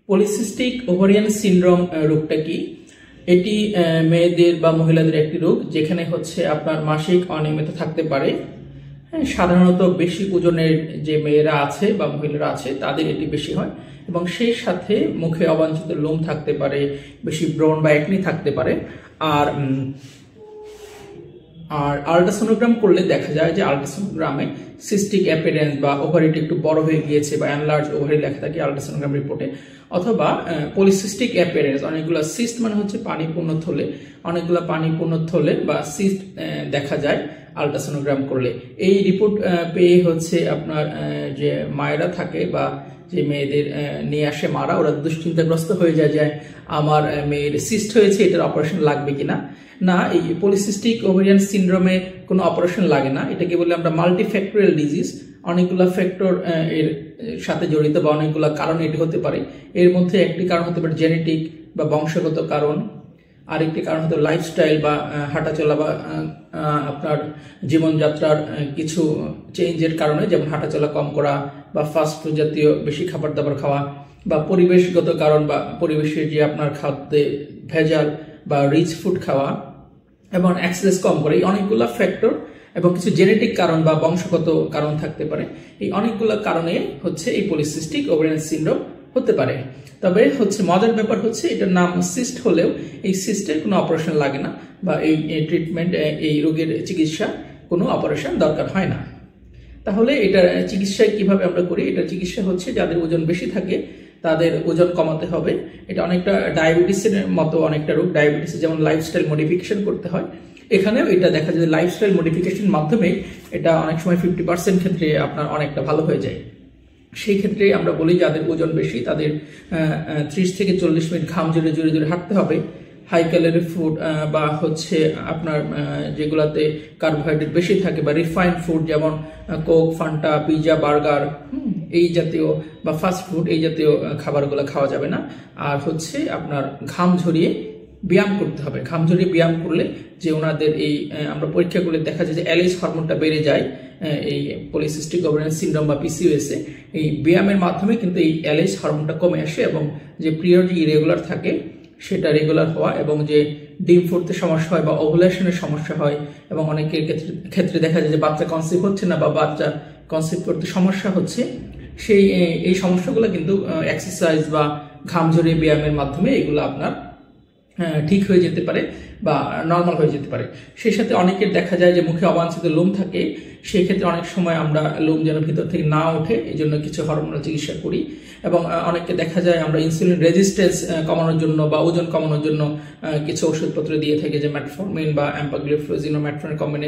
Polycystic ovarian syndrome রোগটা কি? এটি মেয়েদের বা মহিলাদের একটি রোগ যেখানে হচ্ছে আপনার মাসিক অনিয়মিত থাকতে পারে। সাধারণত বেশি ওজনের যে মেয়েরা আছে বা মহিলারা আছে তাদের এটি বেশি হয় এবং সেই সাথে মুখে অবাঞ্ছিত লোম থাকতে পারে, বেশি ব্রণ বা একনি থাকতে পারে। আর আল্ট্রাসোনোগ্রাম করলে দেখা যায় যে আল্ট্রাসোনোগ্রামে সিস্টিক অ্যাপিয়ারেন্স বা ওভারিটি একটু বড় হয়ে গিয়েছে বা এনলার্জ ওভারি লেখা থাকে আল্ট্রাসোনোগ্রাম রিপোর্টে, অথবা পলিসিস্টিক অ্যাপিয়ারেন্স, অনেকগুলো সিস্ট মানে হচ্ছে পানিপূর্ণ থলে, অনেকগুলো পানিপূর্ণ থলে বা সিস্ট দেখা যায় আল্ট্রাসোনোগ্রাম করলে। এই রিপোর্ট পেয়ে হচ্ছে আপনার যে মায়েরা থাকে বা যে মেয়েদের নিয়ে আসে মারা, ওরা দুশ্চিন্তাগ্রস্ত হয়ে যায় যে আমার মেয়ের সিস্ট হয়েছে, এটার অপারেশন লাগবে কিনা। না, এই পলিসিস্টিক ওভারিয়ান সিনড্রোমে কোনো অপারেশন লাগে না। এটাকে বলে আমরা মাল্টিফ্যাক্টরিয়াল ডিজিজ। অনেকগুলো ফ্যাক্টর এর সাথে জড়িত বা অনেকগুলো কারণ এটি হতে পারে। এর মধ্যে একটি কারণ হতে পারে জেনেটিক বা বংশগত কারণ, আরেকটি কারণ হতে লাইফস্টাইল বা হাঁটাচলা বা আপনার জীবনযাত্রার কিছু চেঞ্জের কারণে, যেমন হাঁটাচলা কম করা বা ফাস্ট ফুড জাতীয় বেশি খাবার দাবার খাওয়া, বা পরিবেশগত কারণ বা পরিবেশের যে আপনার খাদ্যে ভেজাল বা রিচ ফুড খাওয়া এবং এক্সারসাইজ কম করে, এই অনেকগুলো ফ্যাক্টর এবং কিছু জেনেটিক কারণ বা বংশগত কারণ থাকতে পারে। এই অনেকগুলো কারণে হচ্ছে এই পলিসিস্টিক ওভারিয়ান সিনড্রোম হতে পারে। তবে হচ্ছে মজার ব্যাপার হচ্ছে এটার নাম সিস্ট হলেও এই সিস্টের কোনো অপারেশন লাগে না বা এই ট্রিটমেন্ট, এই রোগের চিকিৎসা কোনো অপারেশন দরকার হয় না। তাহলে এটার চিকিৎসা কিভাবে আমরা করি? এটার চিকিৎসা হচ্ছে যাদের ওজন বেশি থাকে তাদের ওজন কমাতে হবে। এটা অনেকটা ডায়াবেটিসের মতো অনেকটা রোগ। ডায়াবেটিসে যেমন লাইফস্টাইল মডিফিকেশন করতে হয়, এখানেও এটা দেখা যায় লাইফস্টাইল মডিফিকেশন মাধ্যমে এটা অনেক সময় 50% ক্ষেত্রে আপনার অনেকটা ভালো হয়ে যায়। সেই ক্ষেত্রে আমরা বলি যাদের ওজন বেশি তাদের 30 থেকে 40 মিনিট ঘাম জোরে জোরে জোরে হাঁটতে হবে। হাই ক্যালোরি ফুড বা হচ্ছে আপনার যেগুলাতে কার্বোহাইড্রেট বেশি থাকে বা রিফাইন্ড ফুড যেমন কোক, ফান্টা, পিৎজা, বার্গার, এই জাতীয় বা ফাস্ট ফুড, এই জাতীয় খাবারগুলো খাওয়া যাবে না। আর হচ্ছে আপনার ঘাম ঝরিয়ে ব্যায়াম করতে হবে। ঘাম ঝরিয়ে ব্যায়াম করলে যে ওনাদের এই আমরা পরীক্ষা করলে দেখা যায় যে LH হরমোনটা বেড়ে যায় এই পলিসিস্টিক ওভারিয়ান সিনড্রোম বা PCOS এ। এই ব্যায়ামের মাধ্যমে কিন্তু এই LH হরমোনটা কমে আসে এবং যে পিরিয়ড ইরেগুলার থাকে সেটা রেগুলার হওয়া, এবং যে ডিম ফুটতে সমস্যা হয় বা ওভুলেশনের সমস্যা হয়, এবং অনেকের ক্ষেত্রে দেখা যায় যে বাচ্চা কনসিভ হচ্ছে না বা বাচ্চা কনসিভ করতে সমস্যা হচ্ছে, এই সমস্যাগুলো কিন্তু এক্সারসাইজ বা ঘাম ঝরিয়ে ব্যায়ামের মাধ্যমে এগুলো আপনার ঠিক হয়ে যেতে পারে বা নর্মাল হয়ে যেতে পারে। সেই সাথে অনেকের দেখা যায় যে মুখে অবাঞ্ছিত লোম থাকে, সেই ক্ষেত্রে অনেক সময় আমরা লোম যেন ভিতর থেকে না ওঠে এই জন্য কিছু হরমোনাল চিকিৎসা করি। এবং অনেককে দেখা যায় আমরা ইনসুলিন রেজিস্ট্যান্স কমানোর জন্য বা ওজন কমানোর জন্য কিছু ওষুধপত্র দিয়ে থাকি, যে ম্যাটফর্মিন বা এম্পাগ্লিফ্লোজিন ও ম্যাটফর্মিন কম্বিনেশন।